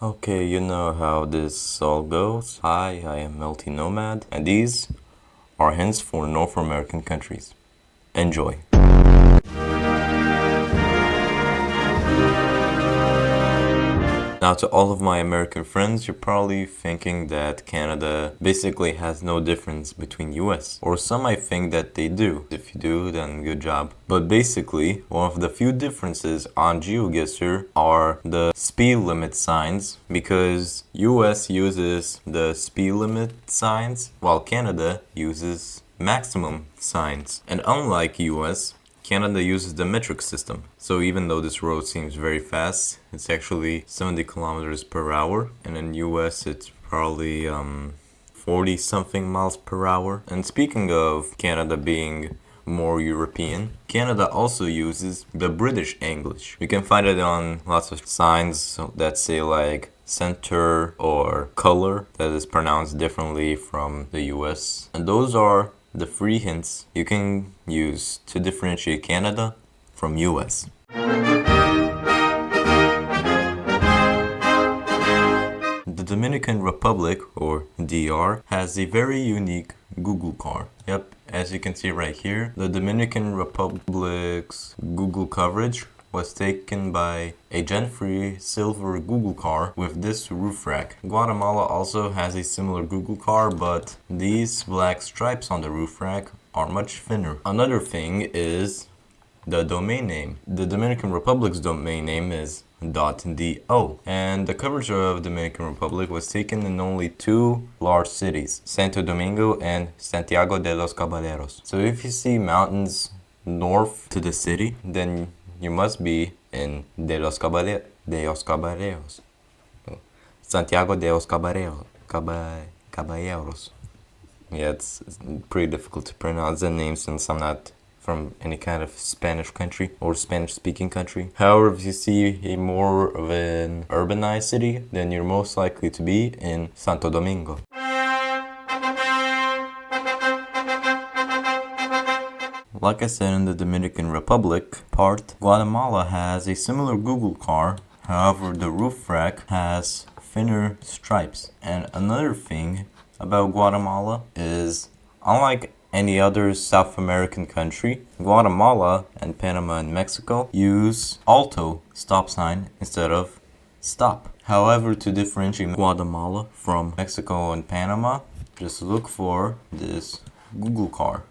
Okay, you know how this all goes. Hi, I am Melty Nomad, and these are hints for North American countries. Enjoy. Now, to all of my American friends, you're probably thinking that Canada basically has no difference between US, or some might think that they do. If you do, then good job. But basically, one of the few differences on GeoGuessr are the speed limit signs, because US uses the speed limit signs, while Canada uses maximum signs. And unlike US, Canada uses the metric system. So even though this road seems very fast, it's actually 70 kilometers per hour. And in US, it's probably 40 something miles per hour. And speaking of Canada being more European, Canada also uses the British English. You can find it on lots of signs that say like center or color that is pronounced differently from the US. And those are the free hints you can use to differentiate Canada from US. The Dominican Republic, or DR, has a very unique Google car. Yep, as you can see right here, the Dominican Republic's Google coverage was taken by a Gen 3 silver Google car with this roof rack. Guatemala also has a similar Google car, but these black stripes on the roof rack are much thinner. Another thing is the domain name. The Dominican Republic's domain name is .do, and the coverage of Dominican Republic was taken in only two large cities, Santo Domingo and Santiago de los Caballeros. So if you see mountains north to the city, then you must be in Caballeros. Santiago de los Caballeros. Yeah, it's pretty difficult to pronounce the name since I'm not from any kind of Spanish country or Spanish speaking country. However, if you see a more of an urbanized city, then you're most likely to be in Santo Domingo. Like I said, in the Dominican Republic part, Guatemala has a similar Google car. However, the roof rack has thinner stripes. And another thing about Guatemala is, unlike any other South American country, Guatemala and Panama and Mexico use alto stop sign instead of stop. However, to differentiate Guatemala from Mexico and Panama, just look for this Google car.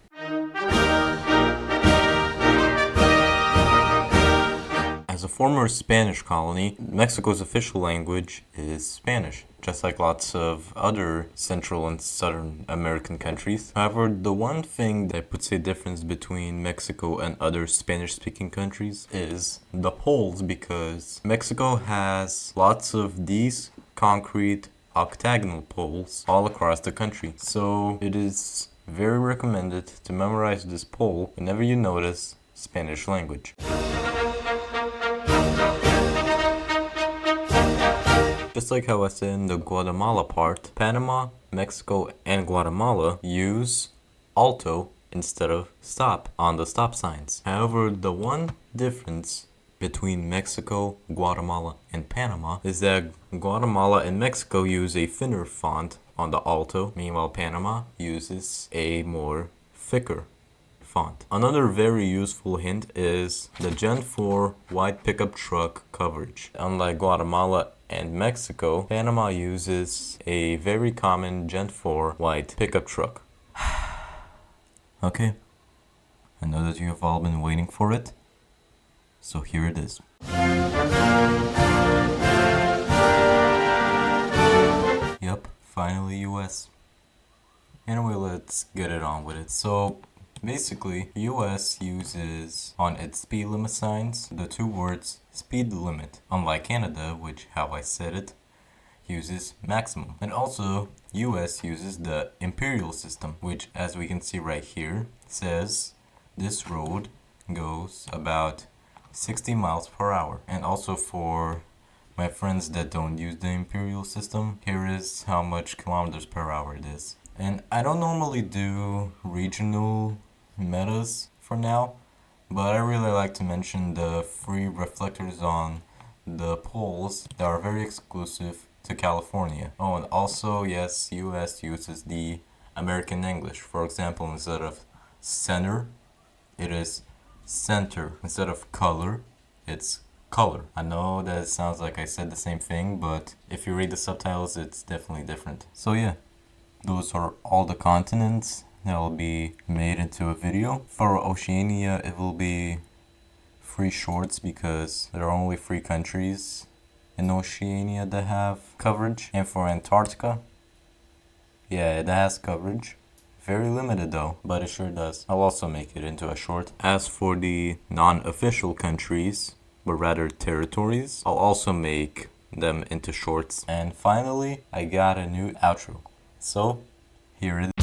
As a former Spanish colony, Mexico's official language is Spanish, just like lots of other Central and Southern American countries. However, the one thing that puts a difference between Mexico and other Spanish-speaking countries is the poles, because Mexico has lots of these concrete octagonal poles all across the country. So it is very recommended to memorize this pole whenever you notice Spanish language. Just like how I said in the Guatemala part, Panama, Mexico, and Guatemala use alto instead of stop on the stop signs. However, the one difference between Mexico, Guatemala, and Panama is that Guatemala and Mexico use a thinner font on the alto, meanwhile Panama uses a more thicker font. Another very useful hint is the Gen 4 white pickup truck coverage. Unlike Guatemala and Mexico, Panama uses a very common Gen 4 white pickup truck. Okay, I know that you have all been waiting for it, so here it is. Yep, finally US. Anyway, let's get it on with it. So basically, US uses on its speed limit signs the two words speed limit, unlike Canada, which, how I said it, uses maximum. And also, US uses the imperial system, which, as we can see right here, says this road goes about 60 miles per hour. And also, for my friends that don't use the imperial system, here is how much kilometers per hour it is. And I don't normally do regional metas for now, but I really like to mention the free reflectors on the poles that are very exclusive to California. Oh, and also, yes, US uses the American English. For example, instead of center, it is center. Instead of color, it's color. I know that it sounds like I said the same thing, but if you read the subtitles, it's definitely different. So yeah, those are all the continents that will be made into a video. For Oceania, it will be 3 shorts because there are only 3 countries in Oceania that have coverage. And for Antarctica, yeah, it has coverage. Very limited though, but it sure does. I'll also make it into a short. As for the non-official countries, but rather territories, I'll also make them into shorts. And finally, I got a new outro. So, here it is.